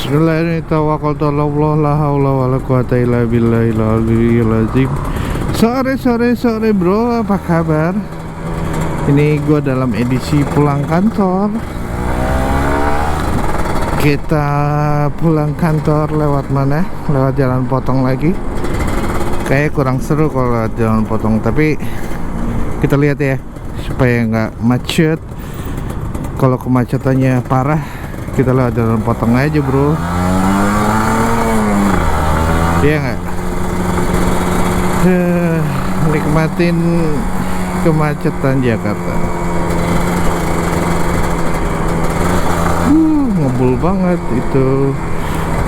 Bismillahirrahmanirrahim. La haula wala quwata illa billahil aliyyil azim. Sore bro, apa kabar? Ini gua dalam edisi pulang kantor. Kita pulang kantor lewat mana? Lewat jalan potong lagi. Kayak kurang seru kalau lewat jalan potong, tapi kita lihat ya supaya nggak macet. Kalau kemacetannya parah, kita lewat jalan potong aja bro. Iya nggak? Nikmatin kemacetan Jakarta. Ngebul banget itu.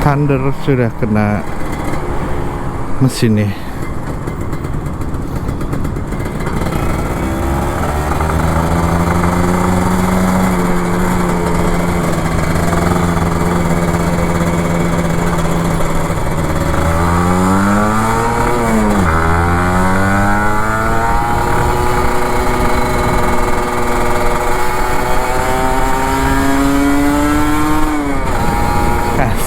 Thunder sudah kena mesinnya.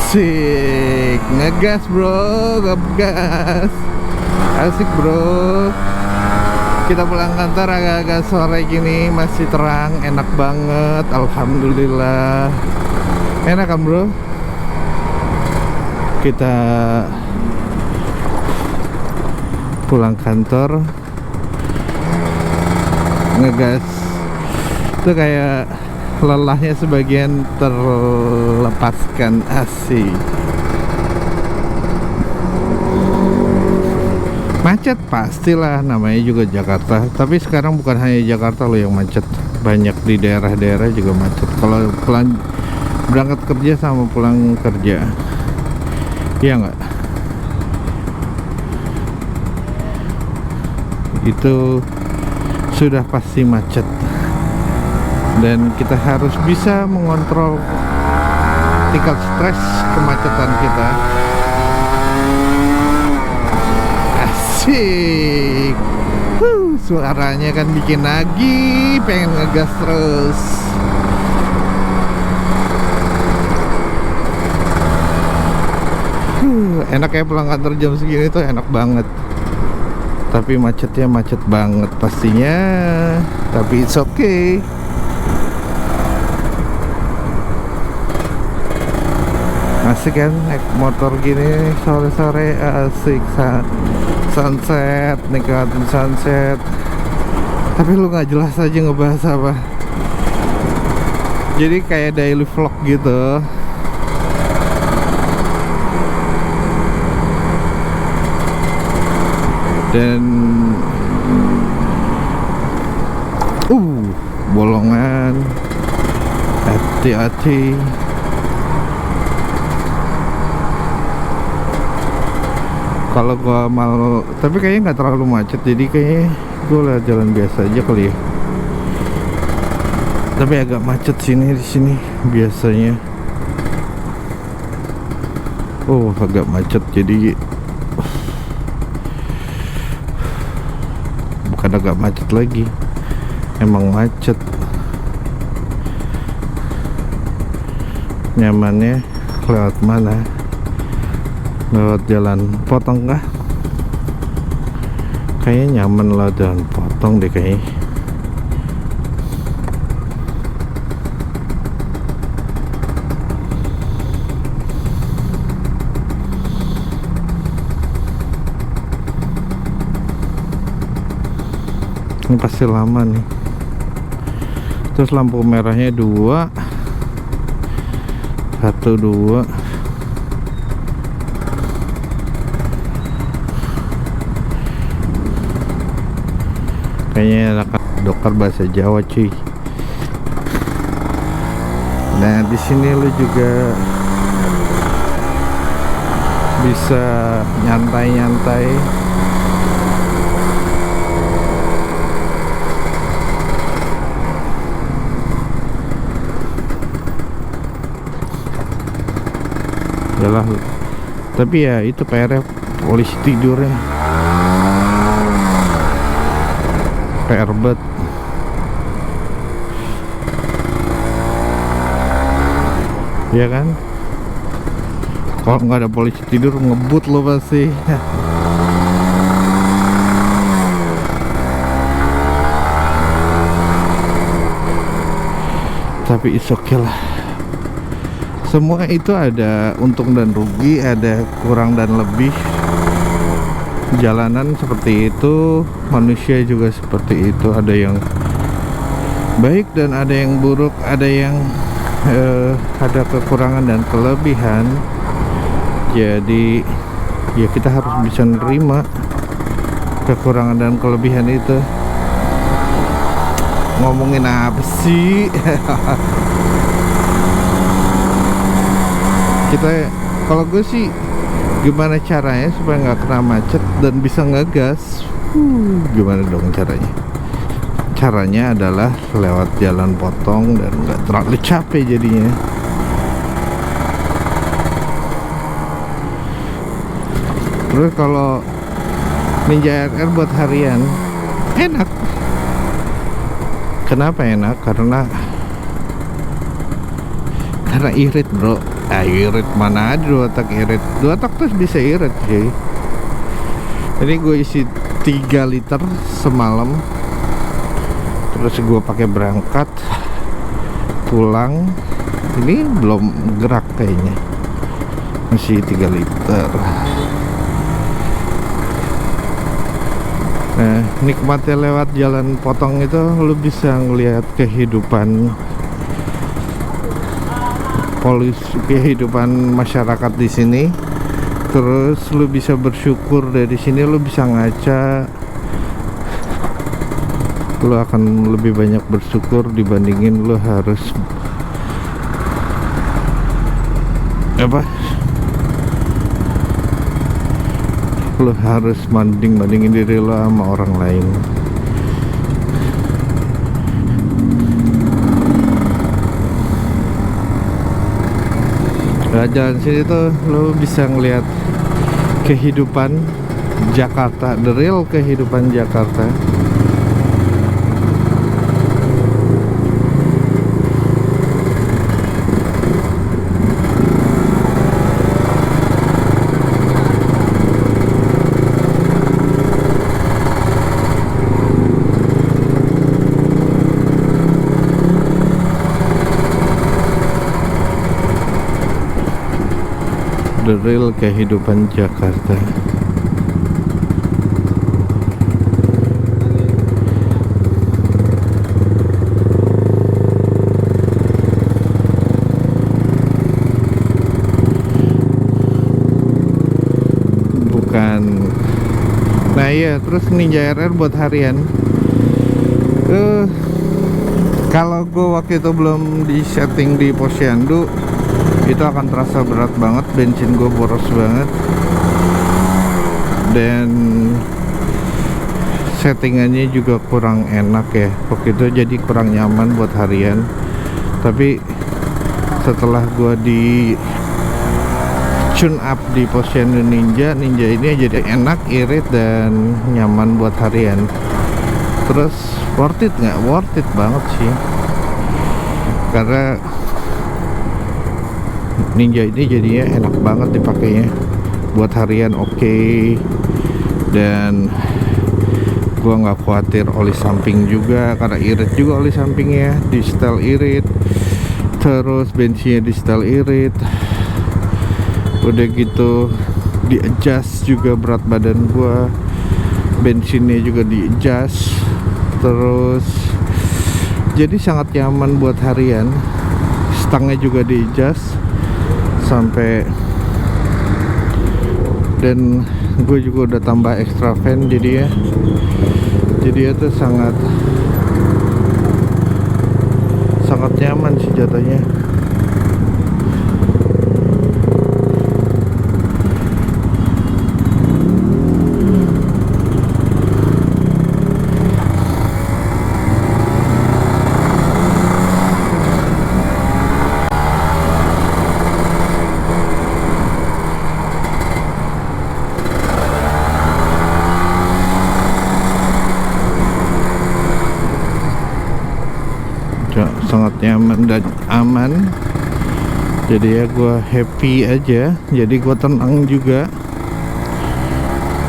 Asik, ngegas bro, ngegas. Asik bro. Kita pulang kantor agak-agak sore gini, masih terang, enak banget, alhamdulillah. Enak kan bro? Kita pulang kantor ngegas. Itu kayak lelahnya sebagian terlepaskan. Asik. Macet pastilah, namanya juga Jakarta. Tapi sekarang bukan hanya Jakarta loh yang macet, banyak di daerah-daerah juga macet. Kalau pulang berangkat kerja sama pulang kerja, iya nggak? Itu sudah pasti macet. Dan kita harus bisa mengontrol tingkat stres kemacetan kita. Asik. Suaranya kan bikin lagi pengen ngegas terus. Enak ya pulang kantor jam segini tuh, enak banget. Tapi macetnya macet banget pastinya. Tapi it's okay. Asik kan naik motor gini sore-sore, asik. Sunset, nikmatin sunset. Tapi lu nggak jelas aja ngebahas apa. Jadi kayak daily vlog gitu. Dan bolongan, hati-hati. Kalau gua mau, tapi kayaknya nggak terlalu macet, jadi kayaknya gua lewat jalan biasa aja kali ya. Tapi agak macet sini, di sini biasanya. Agak macet, jadi bukan agak macet lagi, emang macet. Nyamannya lewat mana? Lewat jalan potong kah? Kayaknya nyaman lah jalan potong deh kayaknya. Ini pasti lama nih. Terus lampu merahnya 2, 1, 2. Kayaknya anak dokter bahasa Jawa cuy. Nah di sini lu juga bisa nyantai-nyantai. Yalah, tapi ya itu PR polisi tidurnya. PR bet. Ya kan? Kalau nggak ada polisi tidur ngebut lo pasti. Tapi it's okay lah. Semua itu ada untung dan rugi, ada kurang dan lebih. Jalanan seperti itu, manusia juga seperti itu. Ada yang baik dan ada yang buruk, ada yang ada kekurangan dan kelebihan. Jadi ya kita harus bisa menerima kekurangan dan kelebihan itu. Ngomongin apa sih? Kita, kalau gue sih, gimana caranya supaya nggak kena macet dan bisa ngegas? Gimana dong caranya? Caranya adalah lewat jalan potong dan nggak terlalu capek jadinya. Terus kalau Ninja RR buat harian enak. Kenapa enak? Karena irit bro. Irit mana ada 2 tak irit. 2 tak terus bisa irit sih. Ini gue isi 3 liter semalam. Terus gue pakai berangkat pulang. Ini belum gerak kayaknya. Masih 3 liter. Nah, nikmatnya lewat jalan potong itu lu bisa ngelihat kehidupan kehidupan masyarakat di sini. Terus lu bisa bersyukur dari sini, lu bisa ngaca. Lu akan lebih banyak bersyukur dibandingin lu harus lu harus bandingin diri lo sama orang lain. Nah, jalan sini tuh lo bisa ngelihat kehidupan Jakarta, the real kehidupan Jakarta. The real kehidupan Jakarta. Bukan. Nah iya, terus Ninja RR buat harian. Kalau gue waktu itu belum di setting di Posyandu, itu akan terasa berat banget, bensin gue boros banget dan settingannya juga kurang enak ya waktu itu, jadi kurang nyaman buat harian. Tapi setelah gue di tune up di Posyandu Ninja ini jadi enak, irit dan nyaman buat harian. Terus worth it nggak? Worth it banget sih, karena Ninja ini jadinya enak banget dipakainya buat harian. Oke. Dan gua nggak khawatir oli samping juga, karena irit juga oli sampingnya, di setel irit. Terus bensinnya di setel irit. Udah gitu di adjust juga berat badan gua, bensinnya juga di adjust. Terus jadi sangat nyaman buat harian. Stangnya juga di adjust sampai, dan gue juga udah tambah extra fan, jadi ya tuh sangat nyaman sih jatuhnya. Sangat nyaman dan aman. Jadi ya gue happy aja, jadi gue tenang juga,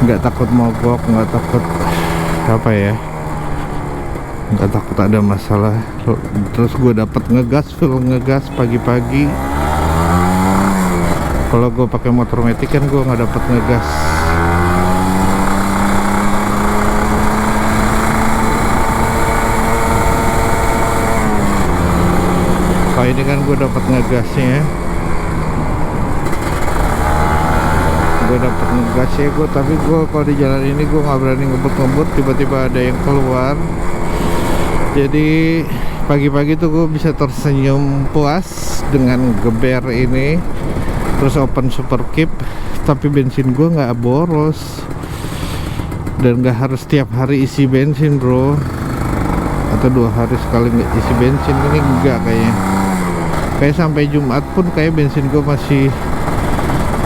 nggak takut mogok, nggak takut apa ya, nggak takut ada masalah. Terus gue dapat ngegas pagi-pagi. Kalau gue pakai motor metik kan gue nggak dapat ngegas. Oh, ini kan gue dapat ngegasnya. Gue dapat ngegas ya gue, tapi gue kalau di jalan ini gue nggak berani ngebut, tiba-tiba ada yang keluar. Jadi pagi-pagi tuh gue bisa tersenyum puas dengan geber ini, terus open super keep, tapi bensin gue nggak boros dan nggak harus tiap hari isi bensin bro, atau 2 hari sekali nggak isi bensin. Ini enggak kayaknya, kayak sampai Jumat pun kayak bensin gue masih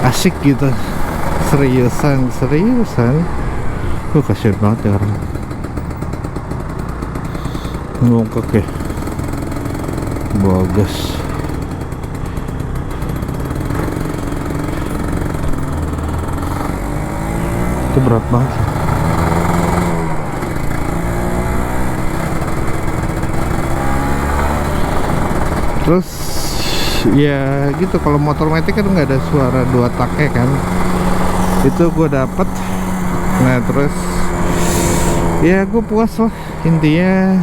asik gitu. Seriusan kasihan banget ya orang ngongkak ya, bagus. Itu berat banget. Terus ya gitu, kalau motor metik kan nggak ada suara 2 taknya kan, itu gue dapet. Nah terus ya gue puas lah, intinya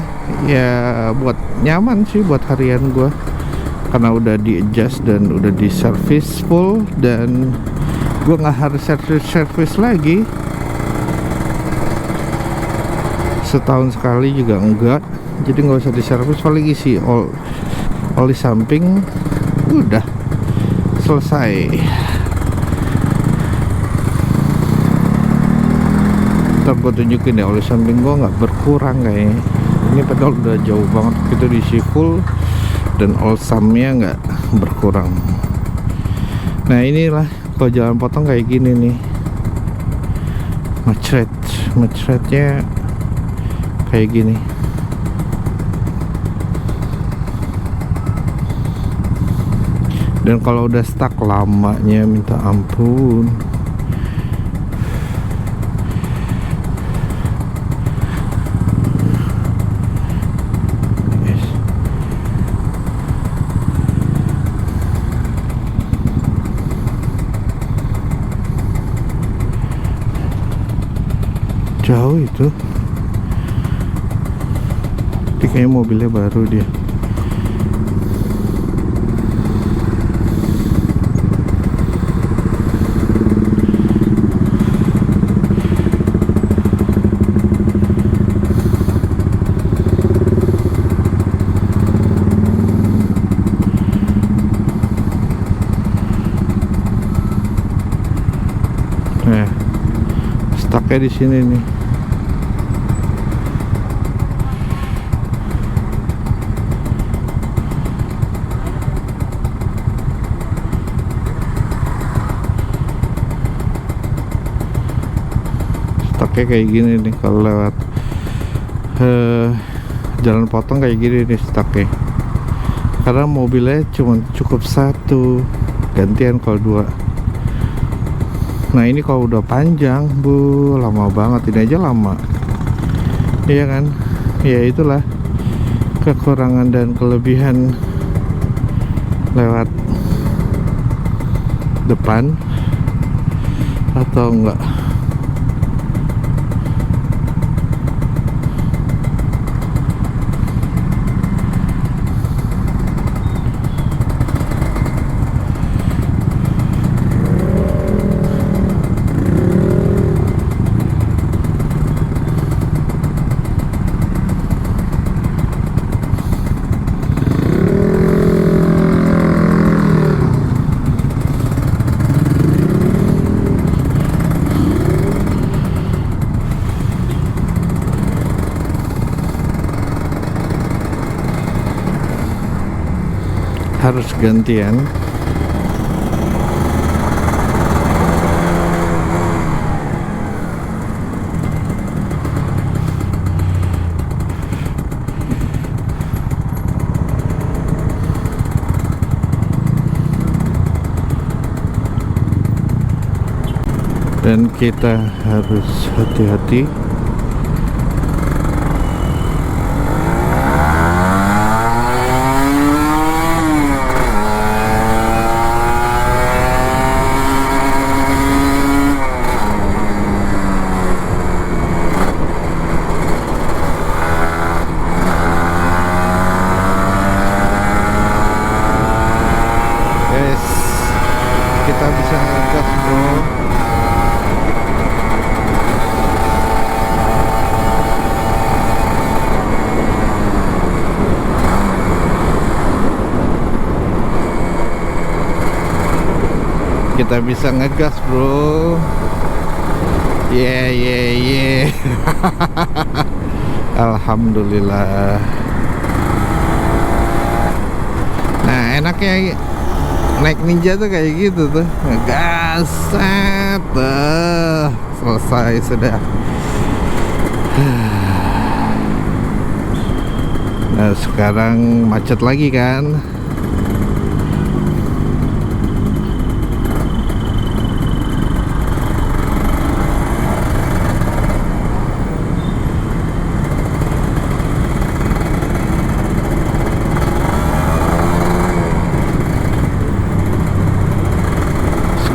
ya buat nyaman sih buat harian gue, karena udah di adjust dan udah di service full, dan gue nggak harus service lagi. Setahun sekali juga enggak, jadi nggak usah di service, paling isi oli samping udah selesai. Ntar gue tunjukin ya, oli samping gue nggak berkurang kayaknya. Ini padahal udah jauh banget, itu diisi full dan olsamnya nggak berkurang. Nah inilah kalau jalan potong kayak gini nih, macetnya kayak gini. Dan kalau udah stuck lamanya minta ampun. Jauh itu. Ini kayaknya mobilnya baru dia. Nah, stucknya di sini nih. Stucknya kayak gini nih kalau lewat jalan potong kayak gini nih stucknya, karena mobilnya cuma cukup 1, gantian kalau 2. Nah ini kalau udah panjang, bu, lama banget. Ini aja lama, iya kan? Ya itulah kekurangan dan kelebihan lewat depan atau enggak. Harus gantian. dan kita harus hati-hati. Kita bisa ngegas bro. Kita bisa ngegas bro. Yeah. Alhamdulillah. Nah enaknya naik Ninja tuh kayak gitu tuh, ngegas, set, selesai sudah. Nah sekarang macet lagi kan.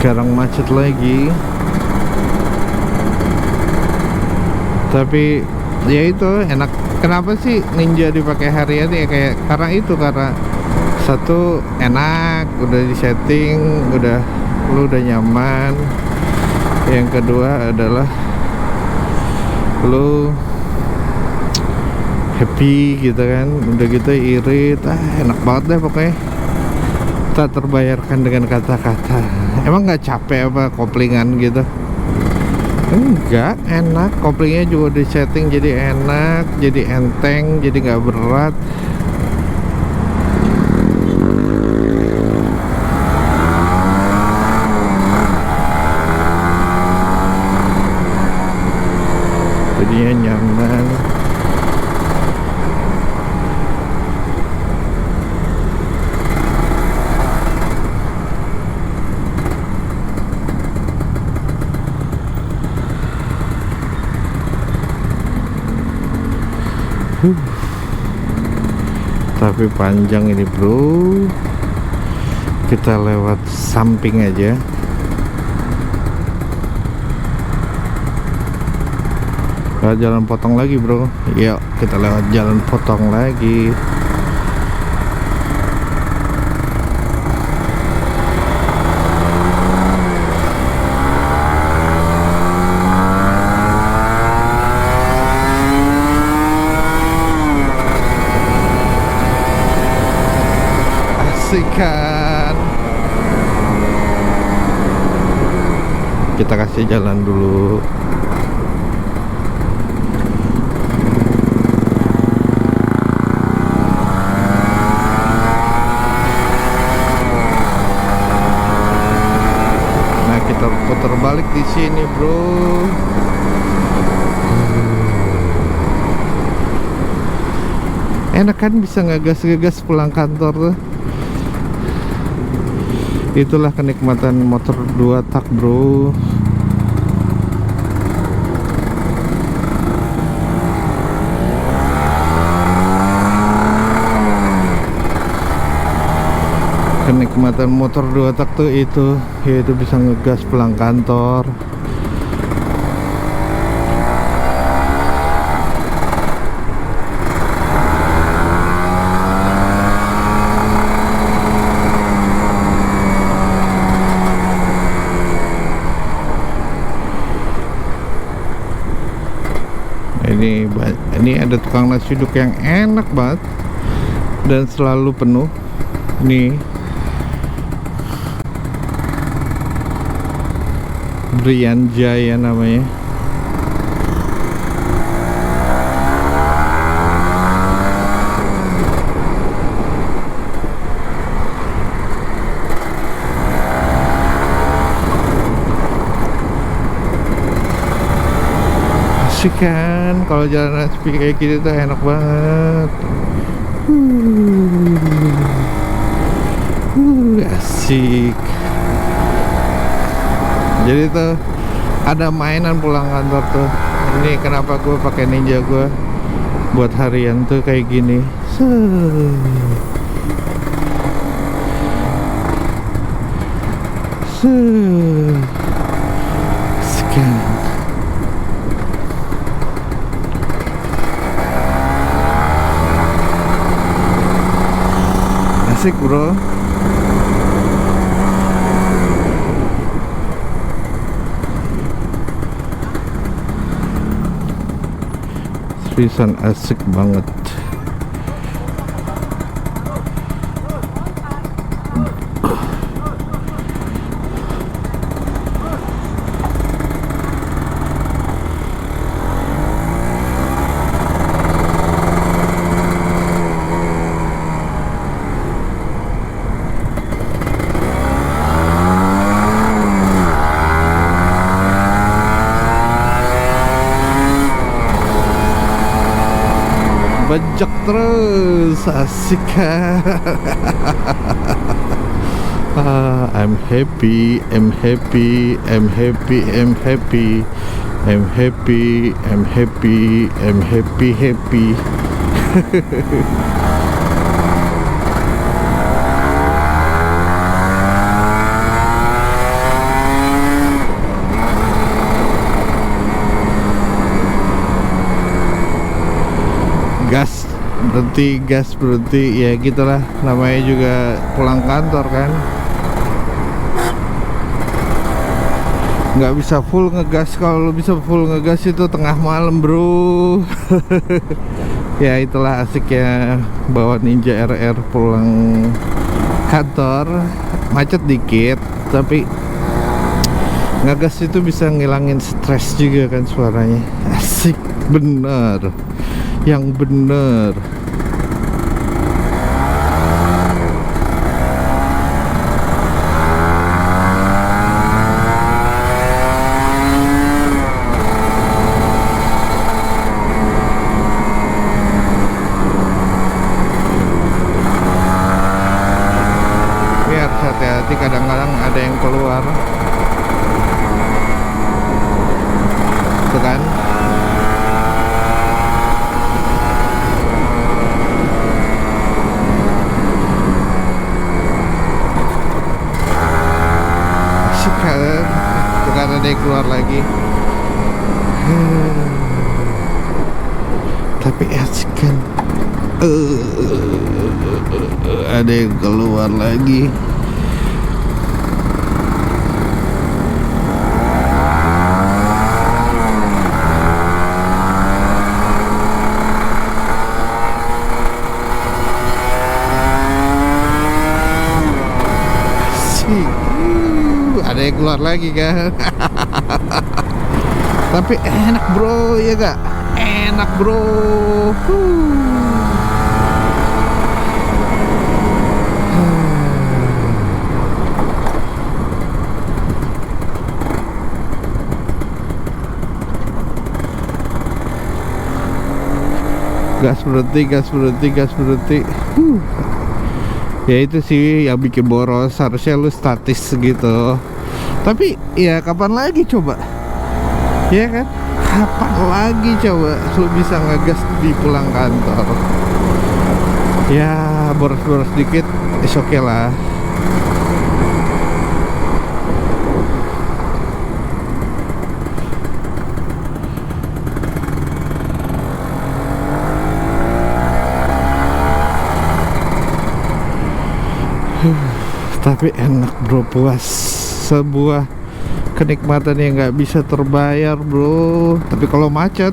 Sekarang macet lagi, tapi ya itu enak. Kenapa sih Ninja dipakai harian ya? Kayak karena satu enak, udah disetting, lu udah nyaman. Yang kedua adalah lu happy gitu kan, udah gitu irit, enak banget deh pokoknya. Tak terbayarkan dengan kata-kata. Emang nggak capek apa koplingan gitu? Enggak, enak. Koplingnya juga disetting jadi enak, jadi enteng, jadi nggak berat. Jadinya nyaman. Tapi panjang ini bro. Kita lewat samping aja. Jalan potong lagi bro. Yuk kita lewat jalan potong lagi. Kan kita kasih jalan dulu. Nah kita putar balik di sini bro. Enak kan bisa ngegas pulang kantor tuh. Itulah kenikmatan motor 2 tak bro. Kenikmatan motor 2 tak tuh itu, yaitu bisa ngegas pulang kantor. Ini ada tukang nasi uduk yang enak banget dan selalu penuh. Nih Brian Jaya namanya. Kan kalau jalan sepi kayak gitu tuh enak banget. Asik. Jadi tuh ada mainan pulang kantor tuh. Ini kenapa gue pakai Ninja gue buat harian tuh kayak gini. Sekian. Asik bro. Seriusan asik banget. Bajak terus, asik. I'm happy, I'm happy, I'm happy, I'm happy, I'm happy, I'm happy, I'm happy, happy. gas berhenti, ya gitulah, namanya juga pulang kantor kan, nggak bisa full ngegas. Kalau bisa full ngegas itu tengah malam bro. Ya itulah asiknya bawa Ninja RR pulang kantor. Macet dikit tapi ngegas itu bisa ngilangin stres juga kan, suaranya asik bener, yang bener. Hati-hati, kadang-kadang ada yang keluar tuh kan. Asik kan, tuh kan ada yang keluar lagi. Tapi asik kan, ada yang keluar lagi. Ada yang keluar lagi kan. Tapi enak bro, ya gak? Enak bro. Gas berhenti, gas berhenti, gas berhenti. Ya itu sih yang bikin boros, harusnya lu statis gitu. Tapi ya kapan lagi coba, ya kan, kapan lagi coba lu bisa ngegas di pulang kantor. Ya boros-boros dikit is oke lah. Tapi enak bro, puas, sebuah kenikmatan yang nggak bisa terbayar bro. Tapi kalau macet,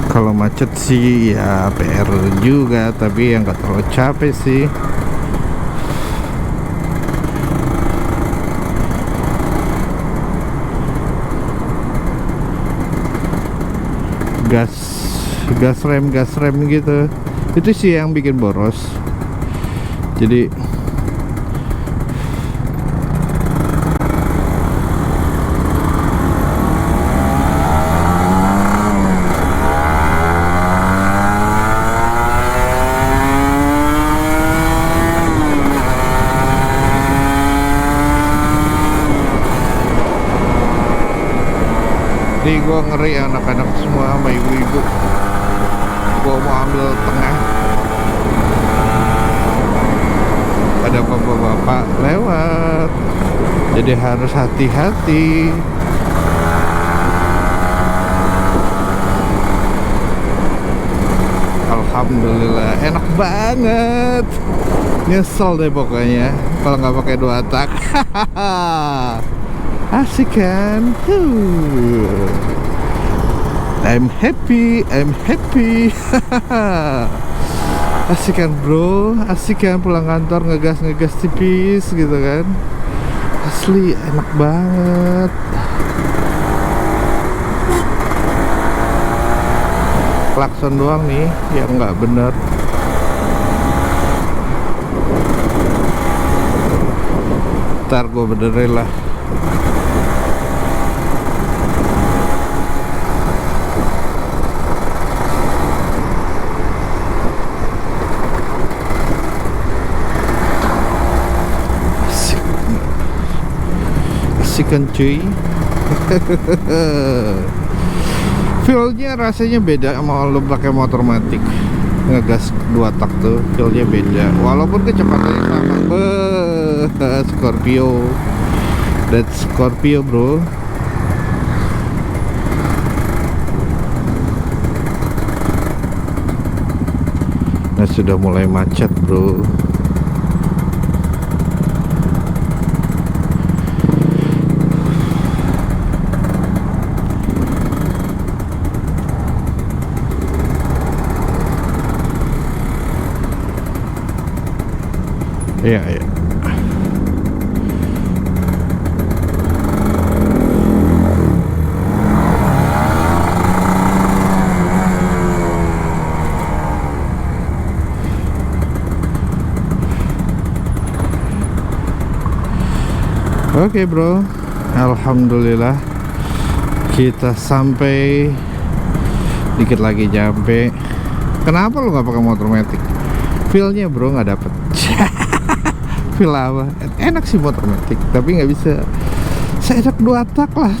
kalau macet sih ya PR juga, tapi yang nggak terlalu capek sih. gas rem gitu, itu sih yang bikin boros. Jadi Nih gue ngeri anak-anak semua sama ibu-ibu. Gue mau ambil tengah, ada bapak-bapak lewat, jadi harus hati-hati. Alhamdulillah enak banget. Nyesel deh pokoknya kalau nggak pakai 2 tak. Asik kan? I'm happy. Asik kan bro? Asik kan pulang kantor ngegas tipis gitu kan? Asli enak banget. Klakson doang nih yang nggak bener. Ntar gue benerin lah. Asikan cuy. Feel-nya rasanya beda sama lo pakai motor matic. Ngegas 2 tak tuh feel-nya beda. Walaupun kecepatannya sama. Scorpio. That's Scorpio bro. Nah sudah mulai macet bro. Iya, iya. Oke bro, alhamdulillah kita sampai, dikit lagi nyampe. Kenapa lu nggak pakai motor matic? Feel-nya bro nggak dapet. Feel apa? Enak sih motor matic, tapi nggak bisa seenak 2 tak lah.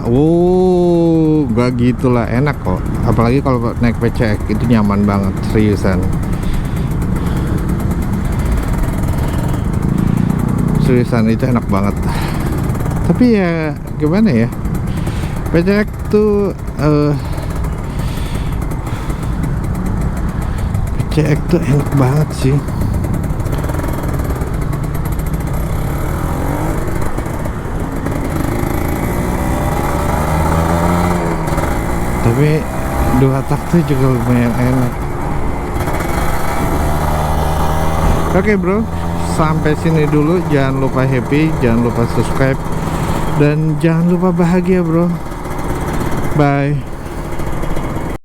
Oh, gak gitulah, enak kok. Apalagi kalau naik PCX itu nyaman banget, seriusan. Seriusan itu enak banget. Tapi ya gimana ya? PCX tuh PCX tuh enak banget sih. Tapi 2 tak tuh juga lumayan enak. Oke bro, sampai sini dulu. Jangan lupa happy, jangan lupa subscribe, dan jangan lupa bahagia bro. Bye.